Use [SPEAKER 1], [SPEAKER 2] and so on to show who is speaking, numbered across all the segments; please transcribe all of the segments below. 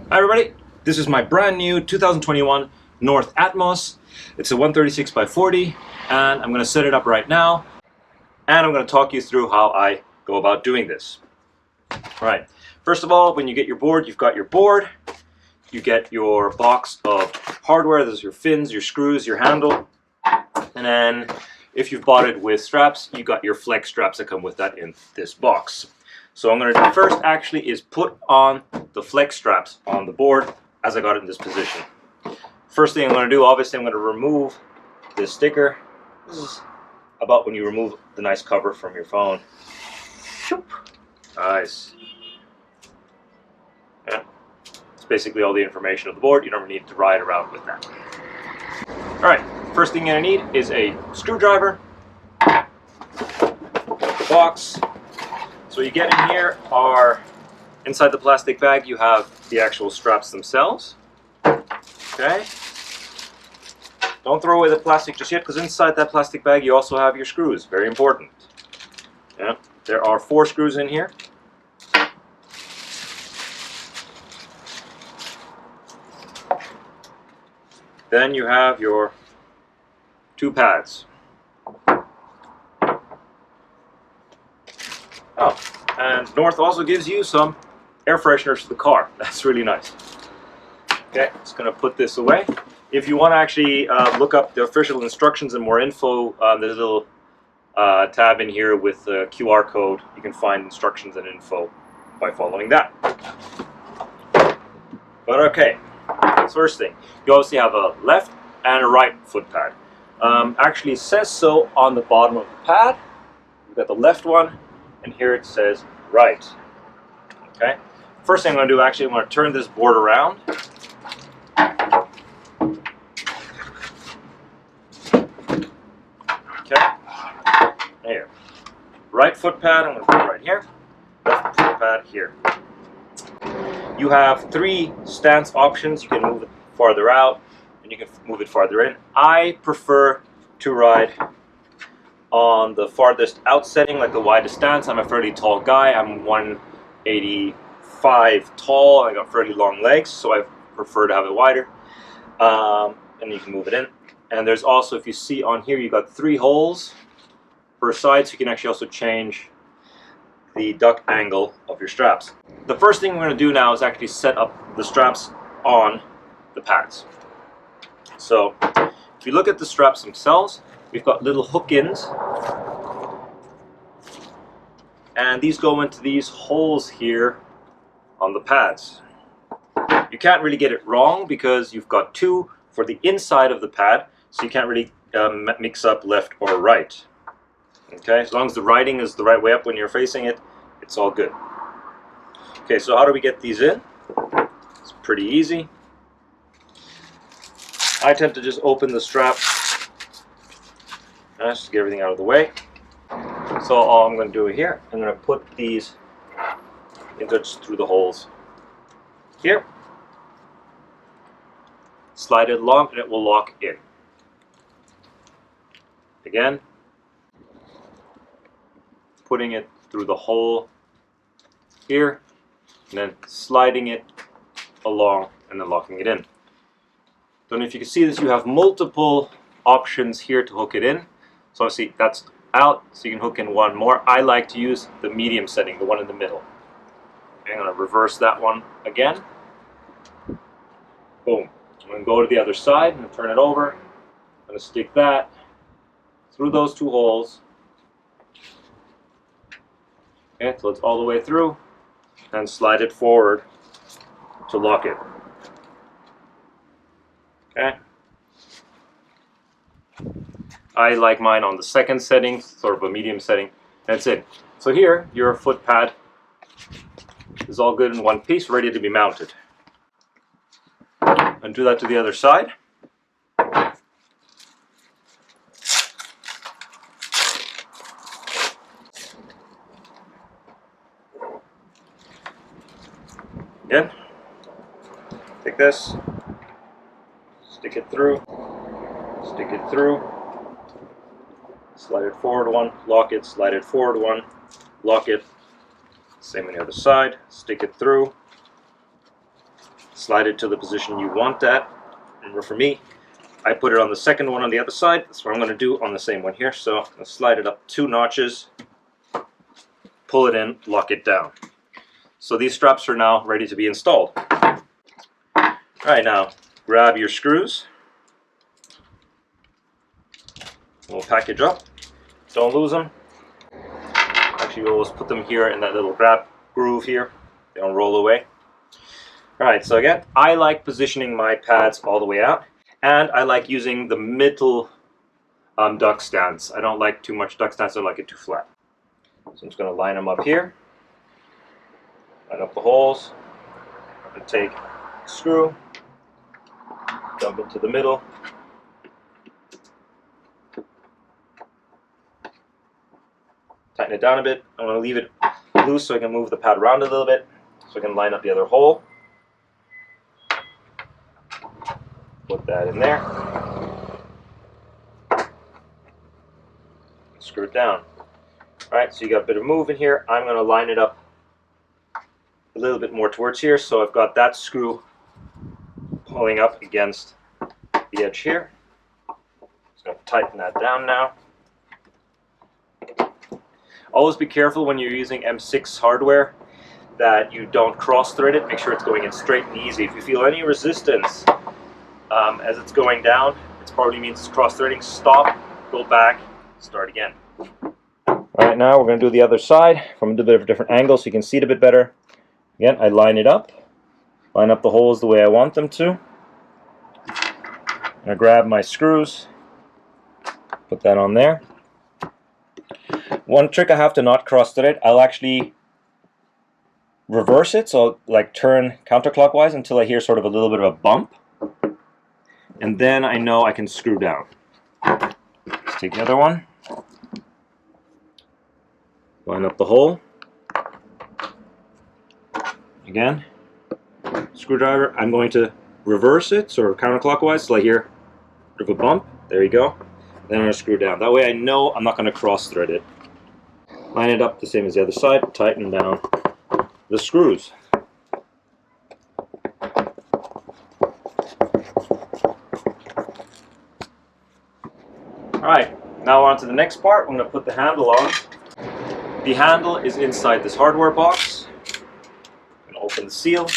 [SPEAKER 1] Hi everybody, this is my brand new 2021 North Atmos. It's a 136 by 40 and I'm going to set it up right now and I'm going to talk you through how I go about doing this. Alright, first of all, when you get your board, you've got your board, you get your box of hardware. There's your fins, your screws, your handle, and then if you've bought it with straps, you got your flex straps that come with that in this box. So what I'm going to do first actually is put on the flex straps on the board as I got it in this position. First thing I'm going to do, obviously I'm going to remove this sticker. This is about when you remove the nice cover from your phone. Nice. Yeah. It's basically all the information of the board. You don't need to ride around with that. Alright, first thing you're going to need is a screwdriver, the box. So what you get in here are, inside the plastic bag you have the actual straps themselves. Okay. Don't throw away the plastic just yet, because inside that plastic bag you also have your screws. Very important. Yeah. There are 4 screws in here. Then you have your 2 pads. Oh, and North also gives you some air fresheners for the car. That's really nice. Okay, just going to put this away. If you want to actually look up the official instructions and more info, there's a little tab in here with the QR code. You can find instructions and info by following that. But okay, first thing, you obviously have a left and a right foot pad. Actually it says so on the bottom of the pad. You've got the left one, and here it says right. Okay. First thing I'm going to do, actually, I'm going to turn this board around. Okay. Here. Right foot pad, I'm going to put it right here. Left foot pad here. You have 3 stance options. You can move it farther out, and you can move it farther in. I prefer to ride on the farthest out setting, like the widest stance. I'm a fairly tall guy. I'm 185 tall. I got fairly long legs, so I prefer to have it wider. And you can move it in. And there's also, if you see on here, you got 3 holes per side, so you can actually also change the duck angle of your straps. The first thing we're going to do now is actually set up the straps on the pads. So if you look at the straps themselves, we've got little hook-ins, and these go into these holes here on the pads. You can't really get it wrong because you've got 2 for the inside of the pad, so you can't really mix up left or right. Okay, as long as the writing is the right way up when you're facing it, it's all good. Okay, so how do we get these in? It's pretty easy. I tend to just open the strap. Just to get everything out of the way. So all I'm going to do here, I'm going to put these inserts through the holes here. Slide it along and it will lock in. Again, putting it through the hole here, and then sliding it along and then locking it in. Don't know if you can see this, you have multiple options here to hook it in. So obviously that's out, so you can hook in one more. I like to use the medium setting, the one in the middle. Okay, I'm going to reverse that one again. Boom. I'm going to go to the other side and turn it over. I'm going to stick that through those 2 holes. Okay, so it's all the way through, and slide it forward to lock it. Okay. I like mine on the second setting, sort of a medium setting. That's it. So here, your foot pad is all good in one piece, ready to be mounted. And do that to the other side. Again, take this, stick it through, slide it forward one, lock it, slide it forward one, lock it. Same on the other side, stick it through, slide it to the position you want that. And for me, I put it on the second one on the other side. That's what I'm going to do on the same one here. So I'm going to slide it up 2 notches, pull it in, lock it down. So these straps are now ready to be installed. Alright, now grab your screws. We'll package up. Don't lose them. Actually, we'll always put them here in that little grab groove here. They don't roll away. Alright, so again, I like positioning my pads all the way out, and I like using the middle duck stands. I don't like too much duck stands, I don't like it too flat. So I'm just going to line them up here, line up the holes, and take a screw, dump into the middle, tighten it down a bit. I'm going to leave it loose so I can move the pad around a little bit, so I can line up the other hole. Put that in there. Screw it down. Alright, so you got a bit of move in here. I'm going to line it up a little bit more towards here, so I've got that screw pulling up against the edge here. Just going to tighten that down now. Always be careful when you're using M6 hardware that you don't cross thread it. Make sure it's going in straight and easy. If you feel any resistance as it's going down, it probably means it's cross threading. Stop, go back, start again. Alright, now we're going to do the other side from a bit of a different angle so you can see it a bit better. Again, I line it up, line up the holes the way I want them to. I'm going to grab my screws, put that on there. One trick I have to not cross thread, I'll actually reverse it, so I'll like turn counterclockwise until I hear sort of a little bit of a bump, and then I know I can screw down. Let's take the other one, line up the hole, again, screwdriver. I'm going to reverse it sort of counterclockwise till I hear a bit of a bump. There you go. Then I'm going to screw down. That way I know I'm not going to cross thread it. Line it up the same as the other side, tighten down the screws. Alright, now on to the next part. I'm going to put the handle on. The handle is inside this hardware box. I'm going to open the seal.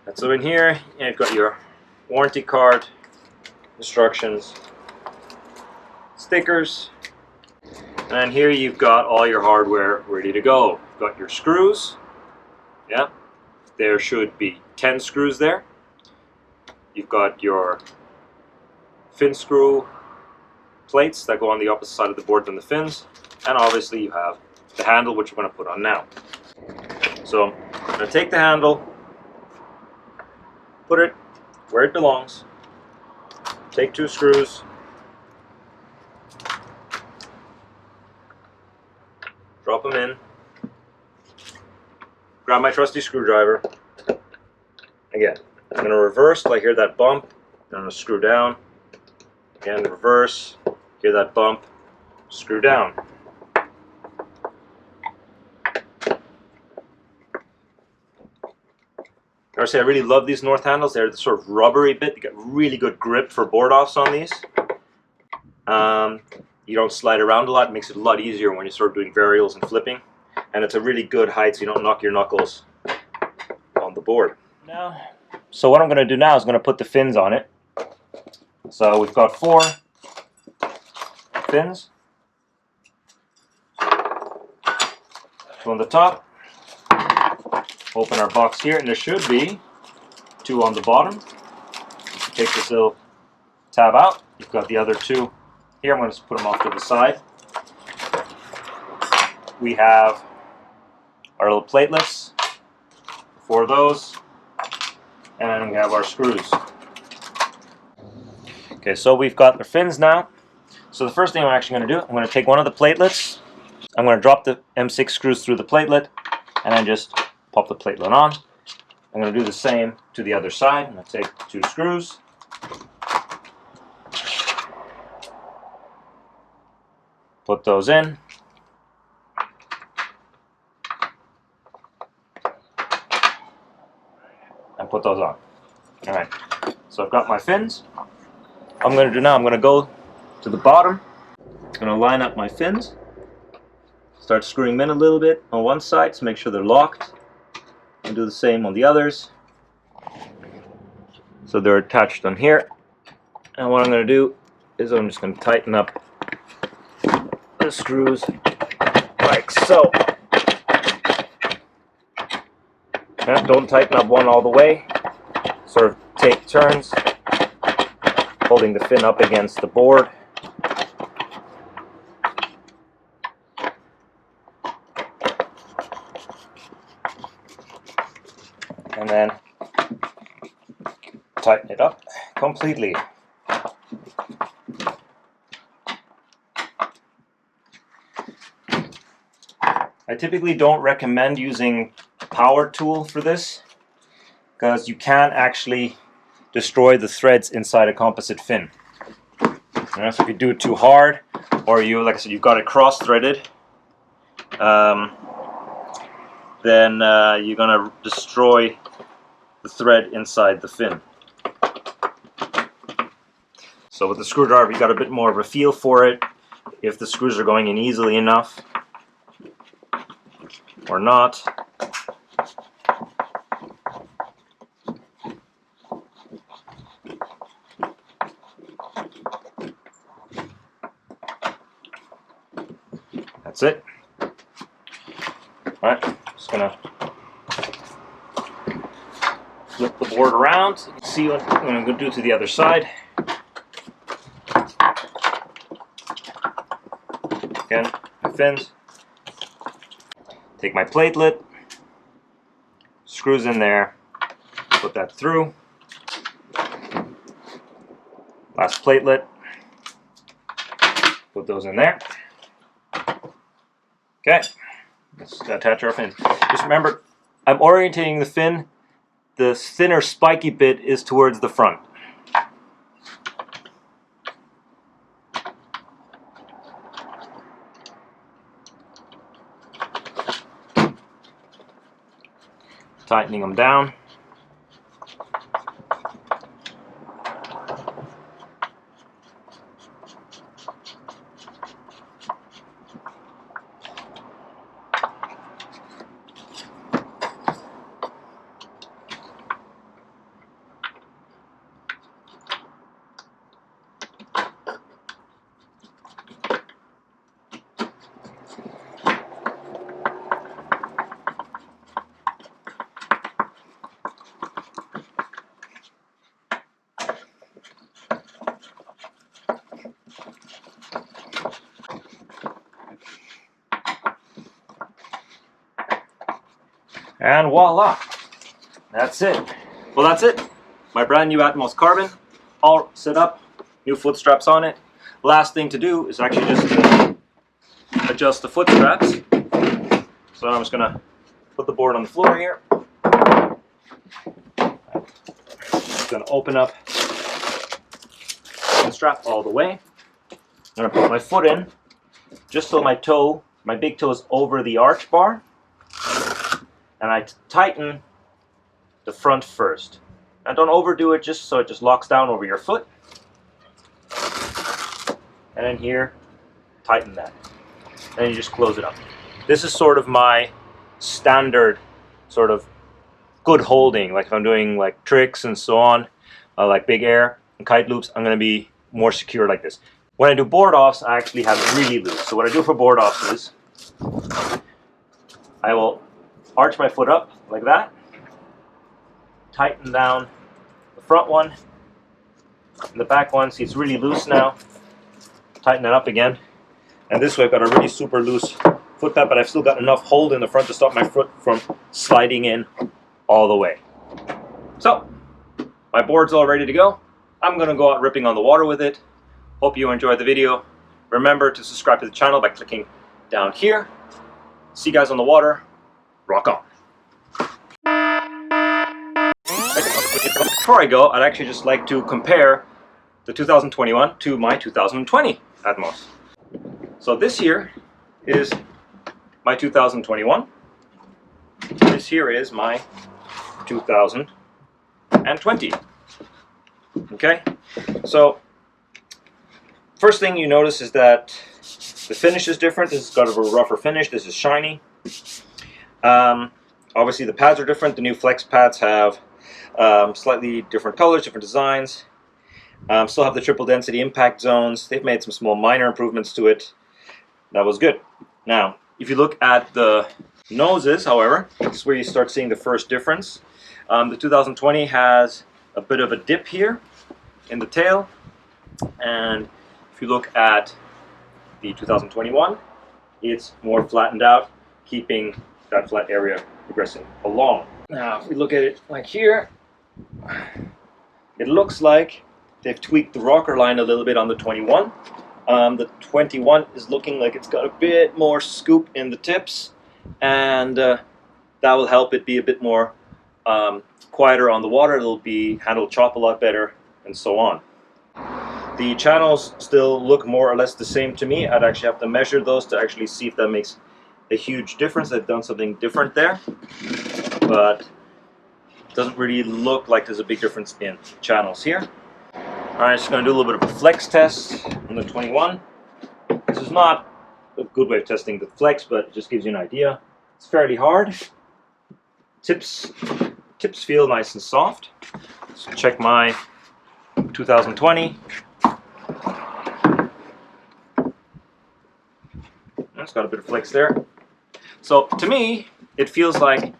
[SPEAKER 1] And so in here, you've got your warranty card, instructions, stickers, and here you've got all your hardware ready to go. You've got your screws. Yeah, there should be 10 screws there. You've got your fin screw plates that go on the opposite side of the board than the fins, and obviously you have the handle, which we're going to put on now. So I'm going to take the handle, put it where it belongs, take 2 screws, drop them in, grab my trusty screwdriver. Again, I'm going to reverse till I hear that bump. I'm going to screw down. Again, reverse, hear that bump, screw down. I really love these North handles. They're the sort of rubbery bit. You get really good grip for board offs on these. You don't slide around a lot. It makes it a lot easier when you're sort of doing varials and flipping. And it's a really good height so you don't knock your knuckles on the board. So what I'm going to do now is I'm going to put the fins on it. So we've got 4 fins. 2 on the top. Open our box here, and there should be 2 on the bottom. Take this little tab out. You've got the other 2 here. I'm going to just put them off to the side. We have our little platelets, 4 of those, and we have our screws. Okay, so we've got the fins now. So the first thing I'm actually going to do, I'm going to take one of the platelets. I'm going to drop the M6 screws through the platelet, and then just pop the platelet on. I'm going to do the same to the other side. I'm going to take 2 screws. Put those in. put those on. All right, so I've got my fins. What I'm going to do now, I'm going to go to the bottom. I'm going to line up my fins. Start screwing them in a little bit on one side to make sure they're locked. And do the same on the others. So they're attached on here. And what I'm going to do is I'm just going to tighten up the screws like so. Yeah, don't tighten up one all the way. Sort of take turns, holding the fin up against the board. And then tighten it up completely. I typically don't recommend using a power tool for this because you can actually destroy the threads inside a composite fin. So if you do it too hard, or you, like I said, you've got it cross-threaded, then you're going to destroy the thread inside the fin. So with the screwdriver, you got a bit more of a feel for it, if the screws are going in easily enough or not. That's it. Alright, just gonna flip the board around so you can see what I'm going to do to the other side. Again, my fins. Take my platelet, screws in there, put that through. Last platelet, put those in there. Okay, let's attach our fins. Just remember, I'm orientating the fin. The thinner spiky bit is towards the front. Tightening them down. And voila, that's it. Well, that's it. My brand new Atmos Carbon, all set up, new foot straps on it. Last thing to do is actually just to adjust the foot straps. So I'm just gonna put the board on the floor here. Just gonna open up the strap all the way. I'm gonna put my foot in, just so my toe, my big toe is over the arch bar. And I tighten the front first. Now don't overdo it, just so it just locks down over your foot. And then here, tighten that. And then you just close it up. This is sort of my standard sort of good holding. Like if I'm doing like tricks and so on, like big air and kite loops, I'm gonna be more secure like this. When I do board offs, I actually have it really loose. So what I do for board offs is, I will arch my foot up like that, tighten down the front one and the back one. See, it's really loose now. Tighten it up again, and this way I've got a really super loose foot pad, but I've still got enough hold in the front to stop my foot from sliding in all the way. So my board's all ready to go. I'm gonna go out ripping on the water with it. Hope you enjoyed the video. Remember to subscribe to the channel by clicking down here. See you guys on the water. Rock on. Before I go, I'd actually just like to compare the 2021 to my 2020 Atmos. So this here is my 2021. This here is my 2020. and 20. Okay, so first thing you notice is that the finish is different. This has got a rougher finish. This is shiny. Obviously the pads are different. The new Flex pads have slightly different colors, different designs. Still have the triple density impact zones. They've made some small minor improvements to it. That was good. Now, if you look at the noses, however, this is where you start seeing the first difference. The 2020 has a bit of a dip here in the tail, and if you look at the 2021, it's more flattened out, keeping that flat area progressing along. Now, if we look at it like here, it looks like they've tweaked the rocker line a little bit on the 21. The 21 is looking like it's got a bit more scoop in the tips, and that will help it be a bit more quieter on the water. It'll be handle chop a lot better, and so on. The channels still look more or less the same to me. I'd actually have to measure those to actually see if that makes a huge difference. They've done something different there, but it doesn't really look like there's a big difference in channels here. Alright, just going to do a little bit of a flex test on the 21. This is not a good way of testing the flex, but it just gives you an idea. It's fairly hard. Tips feel nice and soft. So check my 2020. It's got a bit of flex there. So to me, it feels like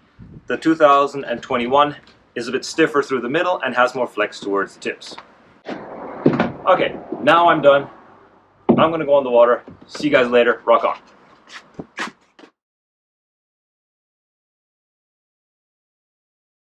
[SPEAKER 1] the 2021 is a bit stiffer through the middle and has more flex towards the tips. Okay, now I'm done. I'm going to go on the water. See you guys later. Rock on.